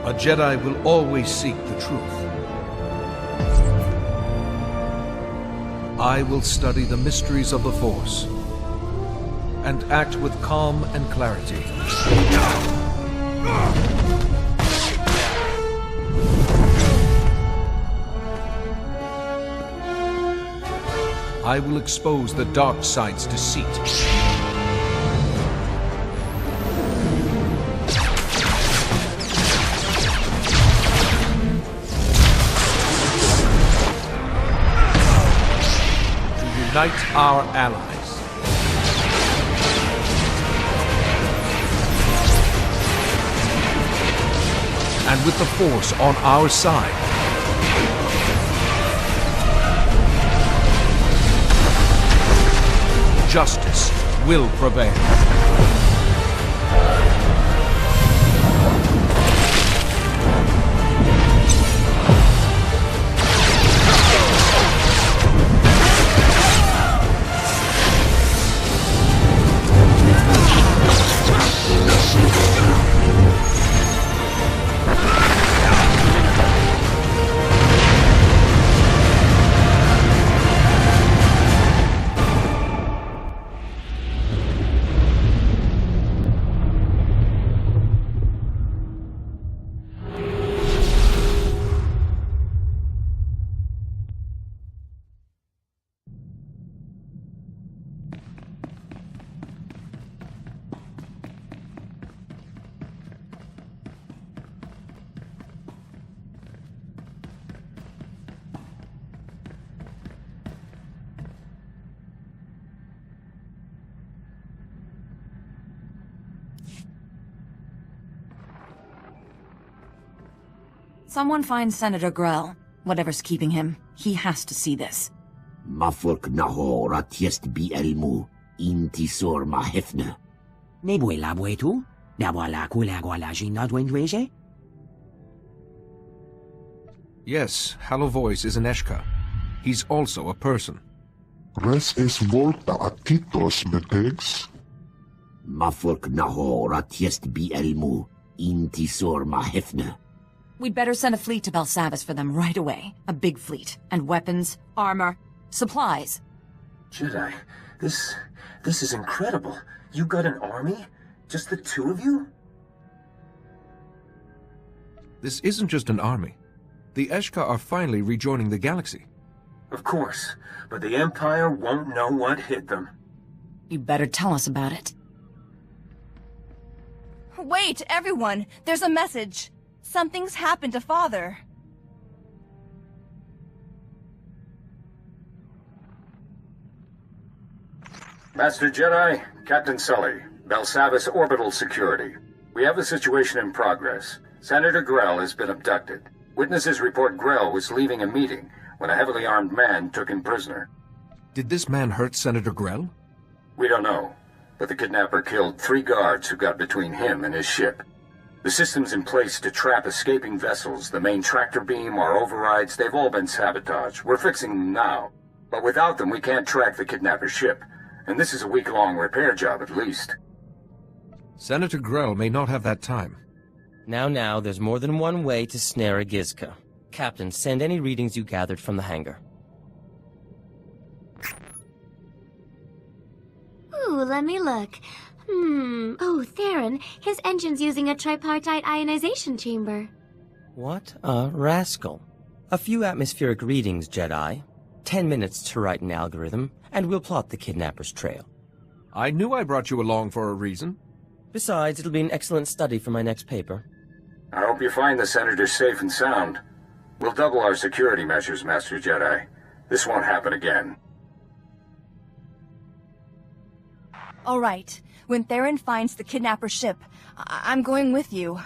A Jedi will always seek the truth. I will study the mysteries of the Force and act with calm and clarity. I will expose the dark side's deceit. Unite our allies. And with the Force on our side, justice will prevail. Someone find Senator Grell. Whatever's keeping him, he has to see this. Mafurk naho ratiest bi elmu, intisor ma hefne. Nebue labue tu? Dabwala kulagwala jinadwendweje? Yes, Hollow Voice is an Eshka. He's also a person. Res es volta atitos metegs? Mafurk naho ratiest bi elmu, intisor ma hefne. We'd better send a fleet to Belsavis for them right away. A big fleet. And weapons, armor, supplies. Jedi, this is incredible. You got an army? Just the two of you? This isn't just an army. The Eshka are finally rejoining the galaxy. Of course, but the Empire won't know what hit them. You better tell us about it. Wait, everyone! There's a message! Something's happened to Father. Master Jedi, Captain Sully, Belsavis Orbital Security. We have a situation in progress. Senator Grell has been abducted. Witnesses report Grell was leaving a meeting when a heavily armed man took him prisoner. Did this man hurt Senator Grell? We don't know, but the kidnapper killed 3 guards who got between him and his ship. The systems in place to trap escaping vessels, the main tractor beam, our overrides, they've all been sabotaged. We're fixing them now. But without them, we can't track the kidnapper's ship. And this is a week-long repair job at least. Senator Grell may not have that time. Now, there's more than one way to snare a Gizka. Captain, send any readings you gathered from the hangar. Ooh, let me look. Oh, Theron, his engine's using a tripartite ionization chamber. What a rascal. A few atmospheric readings, Jedi. 10 minutes to write an algorithm, and we'll plot the kidnapper's trail. I knew I brought you along for a reason. Besides, it'll be an excellent study for my next paper. I hope you find the Senator safe and sound. We'll double our security measures, Master Jedi. This won't happen again. All right. When Theron finds the kidnapper ship, I'm going with you.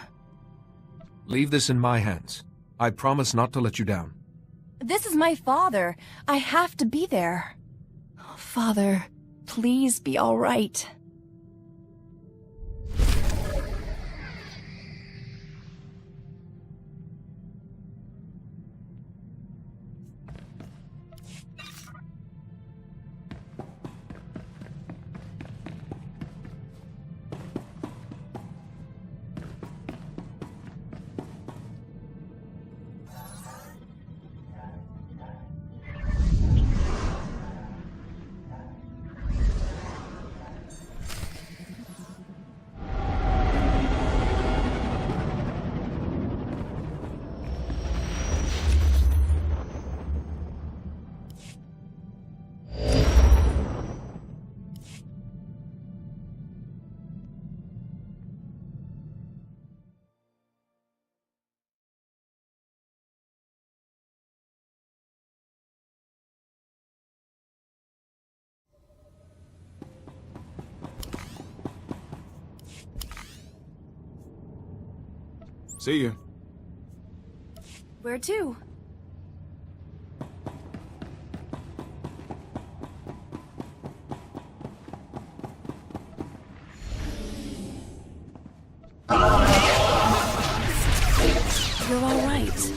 Leave this in my hands. I promise not to let you down. This is my father. I have to be there. Father, please be all right. See you. Where to? You're all right.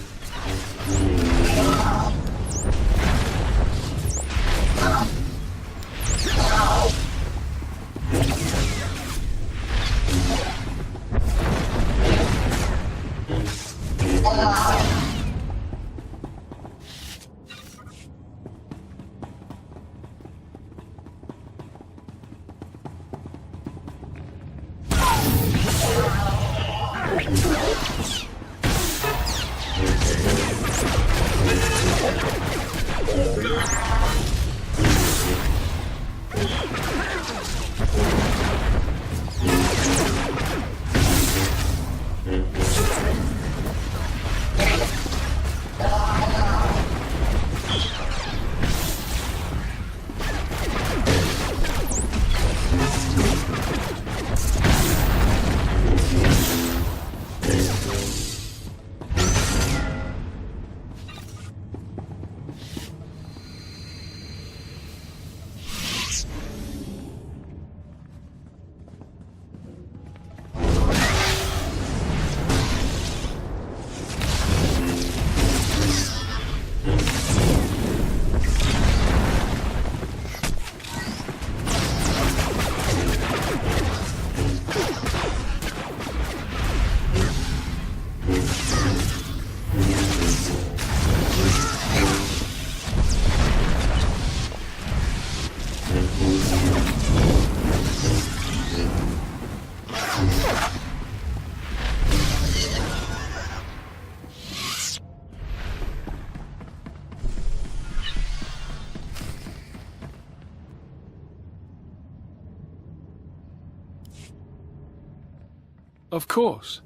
Of course.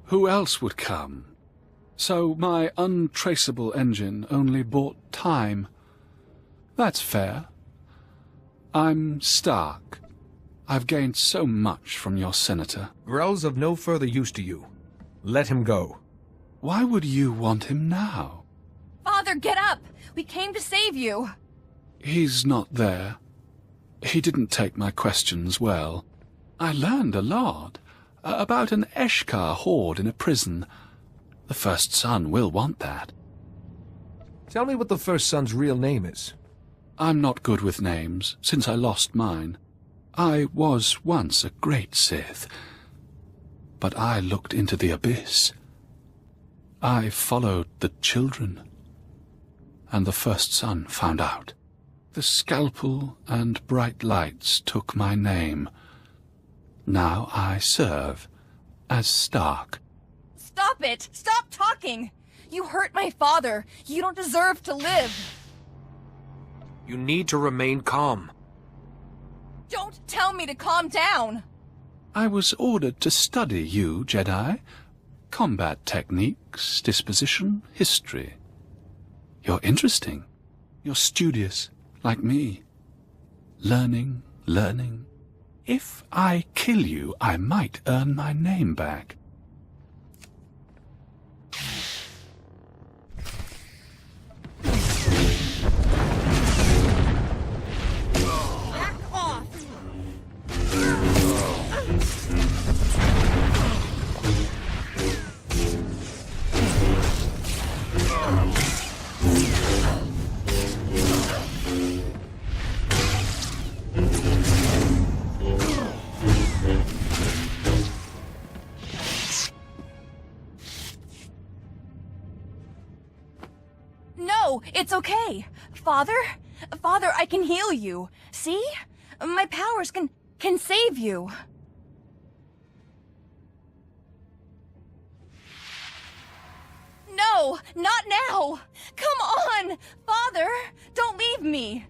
Who else would come? So my untraceable engine only bought time. That's fair. I'm Stark. I've gained so much from your senator. Grell's of no further use to you. Let him go. Why would you want him now? Father, get up! We came to save you! He's not there. He didn't take my questions well. I learned a lot. About an Eshkar horde in a prison. The First Son will want that. Tell me what the First Son's real name is. I'm not good with names, since I lost mine. I was once a great Sith, but I looked into the abyss. I followed the children, and the First Son found out. The scalpel and bright lights took my name. Now I serve as Stark. Stop it! Stop talking! You hurt my father. You don't deserve to live. You need to remain calm. Don't tell me to calm down. I was ordered to study you, Jedi. Combat techniques, disposition, history. You're interesting. You're studious, like me. Learning. If I kill you, I might earn my name back. Back off! No, it's okay. Father, I can heal you. See? My powers can save you. No, not now. Come on, Father, don't leave me.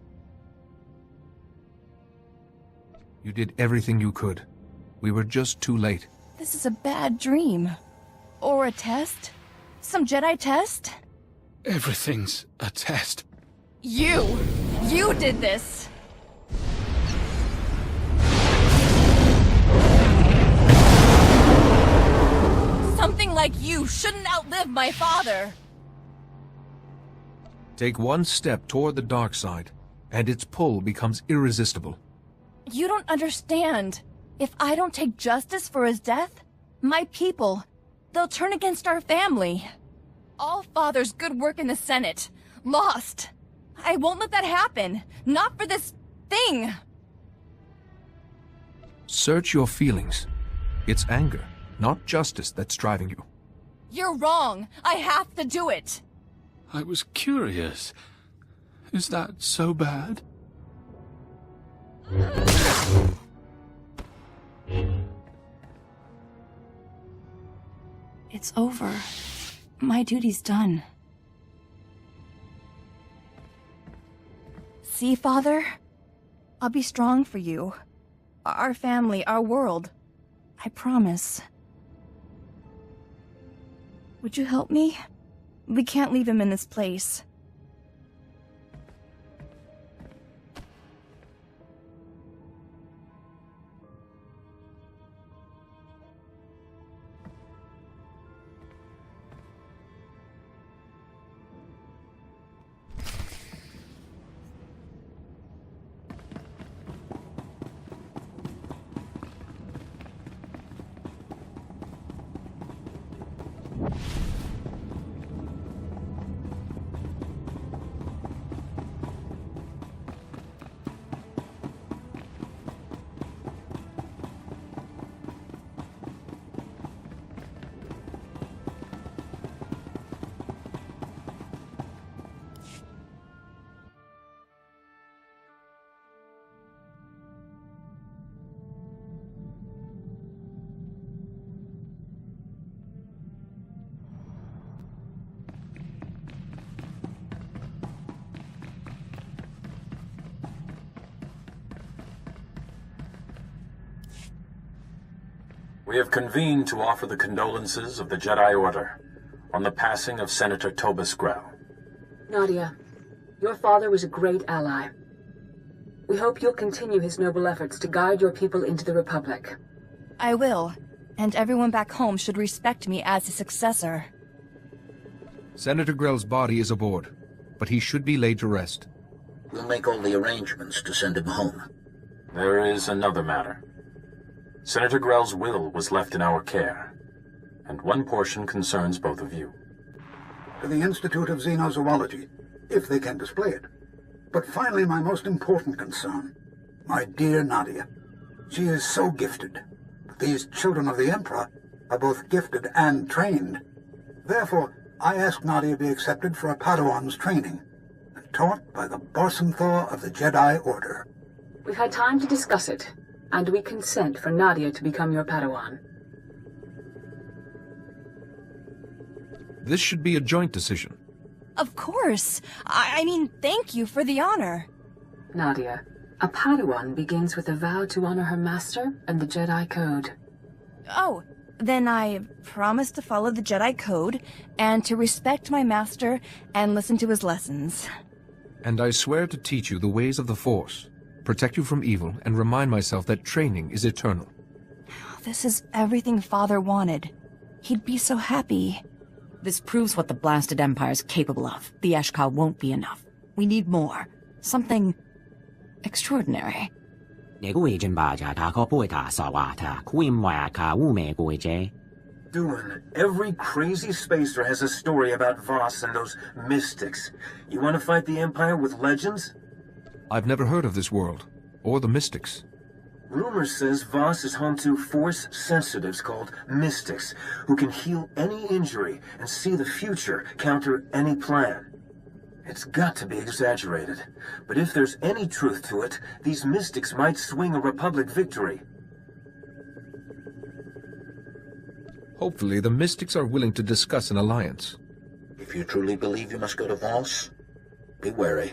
You did everything you could. We were just too late. This is a bad dream. Or a test? Some Jedi test? Everything's a test. You did this. Something like you shouldn't outlive my father. Take one step toward the dark side, and its pull becomes irresistible. You don't understand. If I don't take justice for his death, my people, they'll turn against our family. All Father's good work in the Senate, lost. I won't let that happen. Not for this thing. Search your feelings. It's anger, not justice, that's driving you. You're wrong. I have to do it. I was curious. Is that so bad? It's over. My duty's done. See, Father? I'll be strong for you. Our family, our world. I promise. Would you help me? We can't leave him in this place. We have convened to offer the condolences of the Jedi Order on the passing of Senator Tobus Grell. Nadia, your father was a great ally. We hope you'll continue his noble efforts to guide your people into the Republic. I will, and everyone back home should respect me as his successor. Senator Grell's body is aboard, but he should be laid to rest. We'll make all the arrangements to send him home. There is another matter. Senator Grell's will was left in our care, and one portion concerns both of you. To the Institute of Xenozoology, if they can display it. But finally, my most important concern, my dear Nadia. She is so gifted. These children of the Emperor are both gifted and trained. Therefore, I ask Nadia be accepted for a Padawan's training, and taught by the Borsenthor of the Jedi Order. We've had time to discuss it, and we consent for Nadia to become your Padawan. This should be a joint decision. Of course. I mean, thank you for the honor. Nadia, a Padawan begins with a vow to honor her master and the Jedi Code. Oh, then I promise to follow the Jedi Code and to respect my master and listen to his lessons. And I swear to teach you the ways of the Force, protect you from evil, and remind myself that training is eternal. This is everything Father wanted. He'd be so happy. This proves what the blasted Empire's capable of. The Eshkar won't be enough. We need more. Something extraordinary. Duan, every crazy spacer has a story about Voss and those mystics. You want to fight the Empire with legends? I've never heard of this world, or the mystics. Rumor says Voss is home to Force sensitives called mystics, who can heal any injury and see the future, counter any plan. It's got to be exaggerated, but if there's any truth to it, these mystics might swing a Republic victory. Hopefully the mystics are willing to discuss an alliance. If you truly believe you must go to Voss, be wary.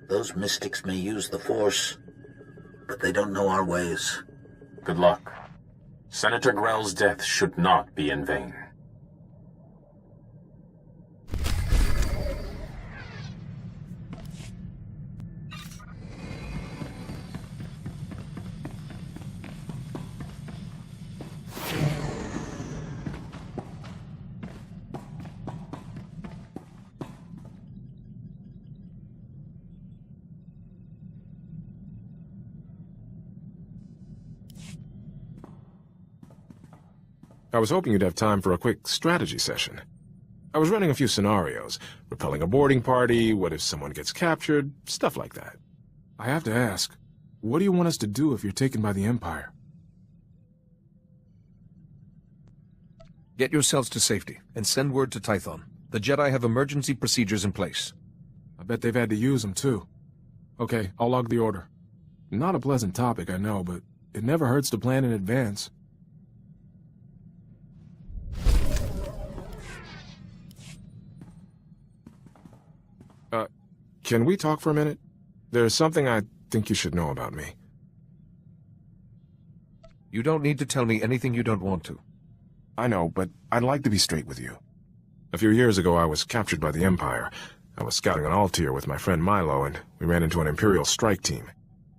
Those mystics may use the Force, but they don't know our ways. Good luck. Senator Grell's death should not be in vain. I was hoping you'd have time for a quick strategy session. I was running a few scenarios, repelling a boarding party, what if someone gets captured, stuff like that. I have to ask, what do you want us to do if you're taken by the Empire? Get yourselves to safety, and send word to Tython. The Jedi have emergency procedures in place. I bet they've had to use them, too. Okay, I'll log the order. Not a pleasant topic, I know, but it never hurts to plan in advance. Can we talk for a minute? There's something I think you should know about me. You don't need to tell me anything you don't want to. I know, but I'd like to be straight with you. A few years ago, I was captured by the Empire. I was scouting on Altair with my friend Milo, and we ran into an Imperial strike team.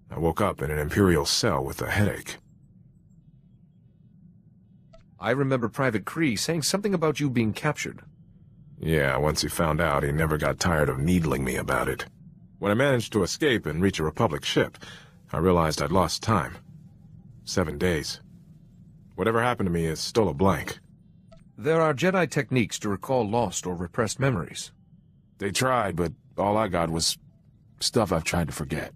I woke up in an Imperial cell with a headache. I remember Private Kree saying something about you being captured. Yeah, once he found out, he never got tired of needling me about it. When I managed to escape and reach a Republic ship, I realized I'd lost time. 7 days. Whatever happened to me is still a blank. There are Jedi techniques to recall lost or repressed memories. They tried, but all I got was stuff I've tried to forget.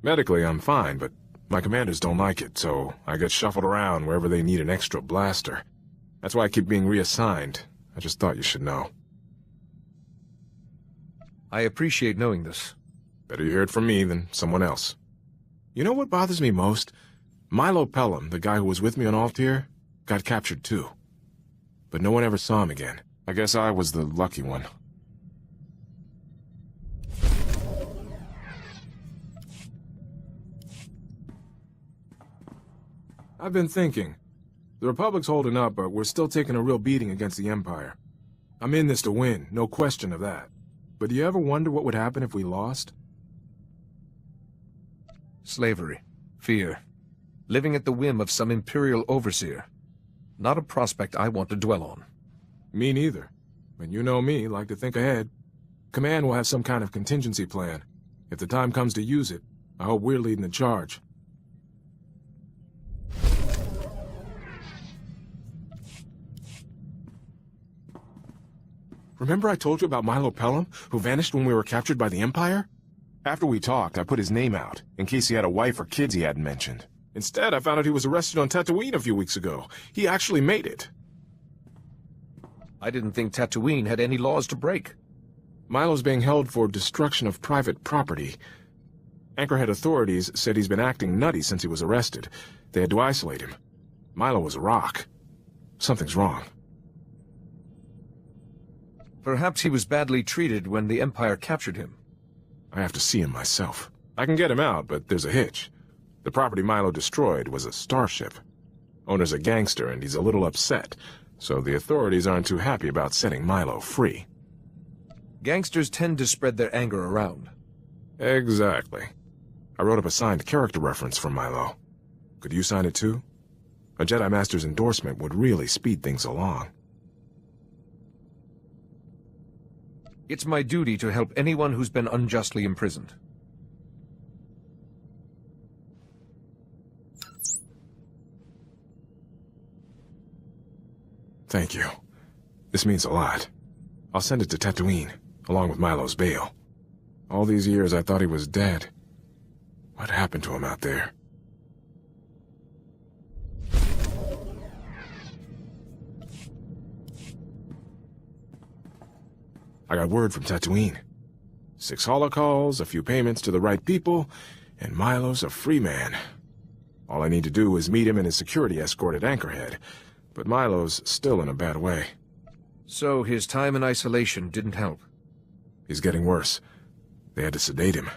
Medically, I'm fine, but my commanders don't like it, so I get shuffled around wherever they need an extra blaster. That's why I keep being reassigned. I just thought you should know. I appreciate knowing this. Better you hear it from me than someone else. You know what bothers me most? Milo Pelham, the guy who was with me on Altair, got captured too. But no one ever saw him again. I guess I was the lucky one. I've been thinking. The Republic's holding up, but we're still taking a real beating against the Empire. I'm in this to win, no question of that. But do you ever wonder what would happen if we lost? Slavery. Fear. Living at the whim of some Imperial overseer. Not a prospect I want to dwell on. Me neither. And you know me, like to think ahead. Command will have some kind of contingency plan. If the time comes to use it, I hope we're leading the charge. Remember I told you about Milo Pelham, who vanished when we were captured by the Empire? After we talked, I put his name out, in case he had a wife or kids he hadn't mentioned. Instead, I found out he was arrested on Tatooine a few weeks ago. He actually made it. I didn't think Tatooine had any laws to break. Milo's being held for destruction of private property. Anchorhead authorities said he's been acting nutty since he was arrested. They had to isolate him. Milo was a rock. Something's wrong. Perhaps he was badly treated when the Empire captured him. I have to see him myself. I can get him out, but there's a hitch. The property Milo destroyed was a starship. Owner's a gangster, and he's a little upset, so the authorities aren't too happy about setting Milo free. Gangsters tend to spread their anger around. Exactly. I wrote up a signed character reference for Milo. Could you sign it too? A Jedi Master's endorsement would really speed things along. It's my duty to help anyone who's been unjustly imprisoned. Thank you. This means a lot. I'll send it to Tatooine, along with Milo's bail. All these years I thought he was dead. What happened to him out there? I got word from Tatooine. 6 holocalls, a few payments to the right people, and Milo's a free man. All I need to do is meet him and his security escort at Anchorhead, but Milo's still in a bad way. So his time in isolation didn't help? He's getting worse. They had to sedate him.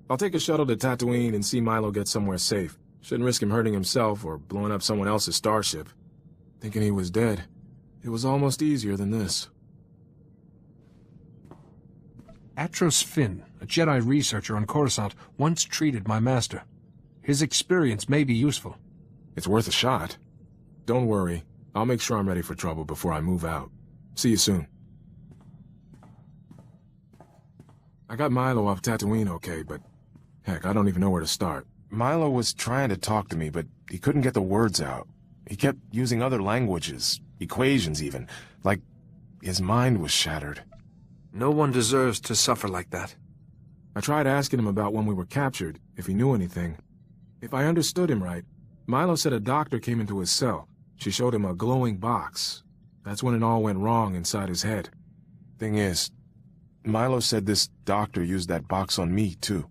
I'll take a shuttle to Tatooine and see Milo get somewhere safe. Shouldn't risk him hurting himself or blowing up someone else's starship. Thinking he was dead. It was almost easier than this. Atros Finn, a Jedi researcher on Coruscant, once treated my master. His experience may be useful. It's worth a shot. Don't worry. I'll make sure I'm ready for trouble before I move out. See you soon. I got Milo off Tatooine okay, but heck, I don't even know where to start. Milo was trying to talk to me, but he couldn't get the words out. He kept using other languages, equations even, like his mind was shattered. No one deserves to suffer like that. I tried asking him about when we were captured, if he knew anything. If I understood him right, Milo said a doctor came into his cell. She showed him a glowing box. That's when it all went wrong inside his head. Thing is, Milo said this doctor used that box on me, too.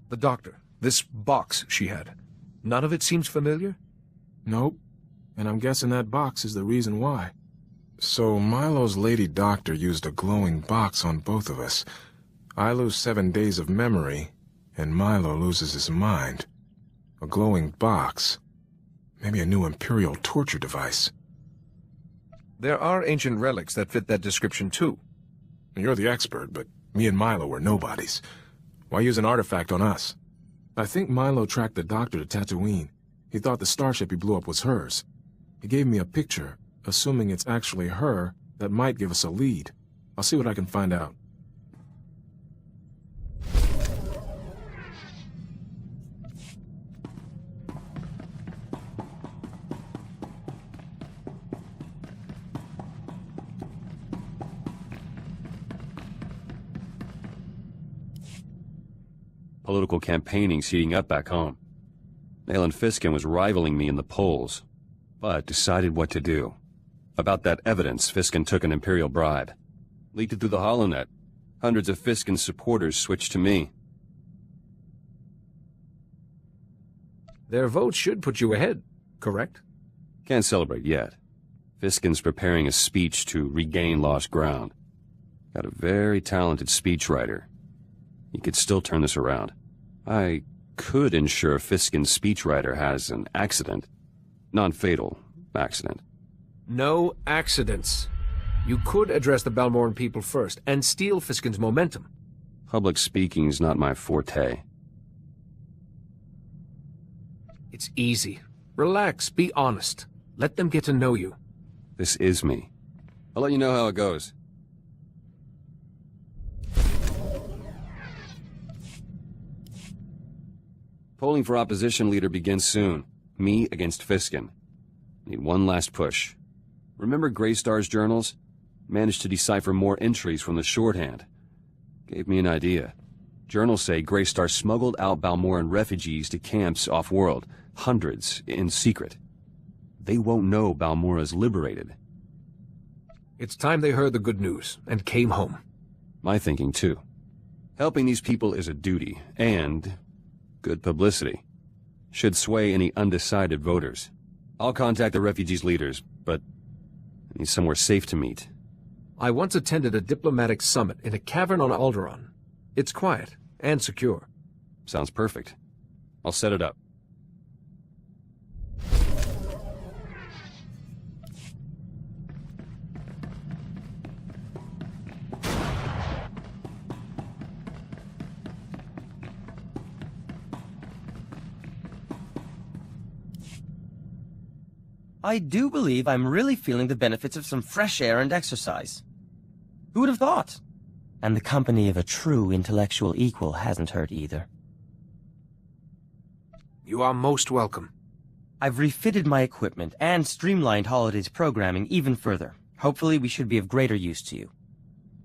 The doctor, this box she had, none of it seems familiar? Nope. And I'm guessing that box is the reason why. So Milo's lady doctor used a glowing box on both of us. I lose 7 days of memory, and Milo loses his mind. A glowing box. Maybe a new Imperial torture device. There are ancient relics that fit that description, too. You're the expert, but me and Milo were nobodies. Why use an artifact on us? I think Milo tracked the doctor to Tatooine. He thought the starship he blew up was hers. He gave me a picture, assuming it's actually her, that might give us a lead. I'll see what I can find out. Political campaigning's heating up back home. Alan Fiskin was rivaling me in the polls, but decided what to do. About that evidence, Fiskin took an Imperial bribe. Leaked it through the HoloNet. Hundreds of Fiskin's supporters switched to me. Their vote should put you ahead, correct? Can't celebrate yet. Fiskin's preparing a speech to regain lost ground. Got a very talented speechwriter. He could still turn this around. I could ensure Fiskin's speechwriter has an accident. Non-fatal accident. No accidents. You could address the Balmoran people first and steal Fiskin's momentum. Public speaking's not my forte. It's easy. Relax, be honest. Let them get to know you. This is me. I'll let you know how it goes. Polling for opposition leader begins soon. Me against Fiskin. Need one last push. Remember Greystar's journals? Managed to decipher more entries from the shorthand. Gave me an idea. Journals say Greystar smuggled out Balmoran refugees to camps off-world. Hundreds, in secret. They won't know Balmora's liberated. It's time they heard the good news and came home. My thinking, too. Helping these people is a duty, and good publicity. Should sway any undecided voters. I'll contact the refugees' leaders, but I need somewhere safe to meet. I once attended a diplomatic summit in a cavern on Alderaan. It's quiet and secure. Sounds perfect. I'll set it up. I do believe I'm really feeling the benefits of some fresh air and exercise. Who would have thought? And the company of a true intellectual equal hasn't hurt either. You are most welcome. I've refitted my equipment and streamlined Holiday's programming even further. Hopefully we should be of greater use to you.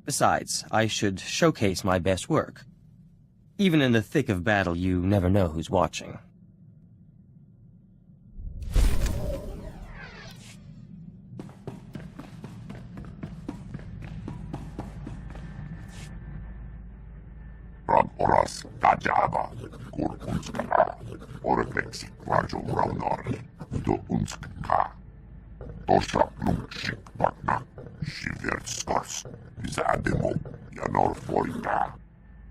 Besides, I should showcase my best work. Even in the thick of battle, you never know who's watching. Oras tajaba, kur unskara, oreflexi kvarjo raunor, do unskka. Tosha plumshik vakna, shivert skors, izademo, yanor forita.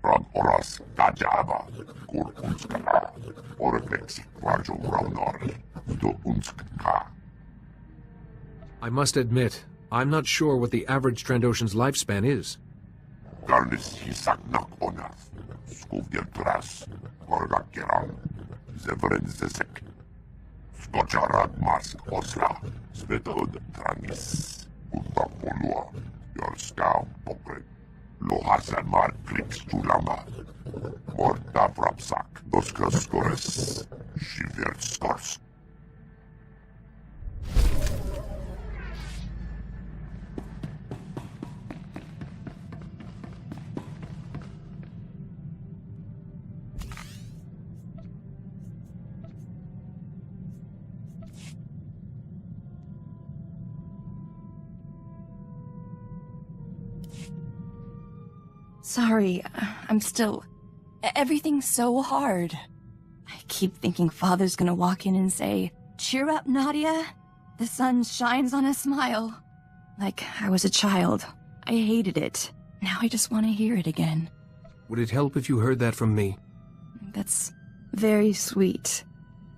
Oras tajaba, kur unskara, oreflexi kvarjo raunor, do unskka. I must admit, I'm not sure what the average Trandoshan's lifespan is. Garnis hisaknak onas. Skuvgertras, Gorgakiran, Zevren Zizek, Skočarad Mask Osla, Svetod Tranis, Utapolua, Yorska Pokret, Lohasan Mar Krix Tulama, Morta Vrapsak, Doskaskores, Shiverskors. Sorry, I'm still... Everything's so hard. I keep thinking Father's gonna walk in and say, "Cheer up, Nadia. The sun shines on a smile." Like I was a child. I hated it. Now I just want to hear it again. Would it help if you heard that from me? That's very sweet.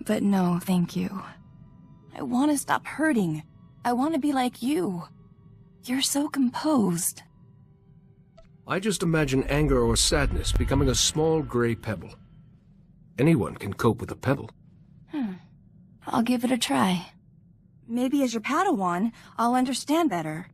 But no, thank you. I want to stop hurting. I want to be like you. You're so composed. I just imagine anger or sadness becoming a small gray pebble. Anyone can cope with a pebble. I'll give it a try. Maybe as your Padawan, I'll understand better.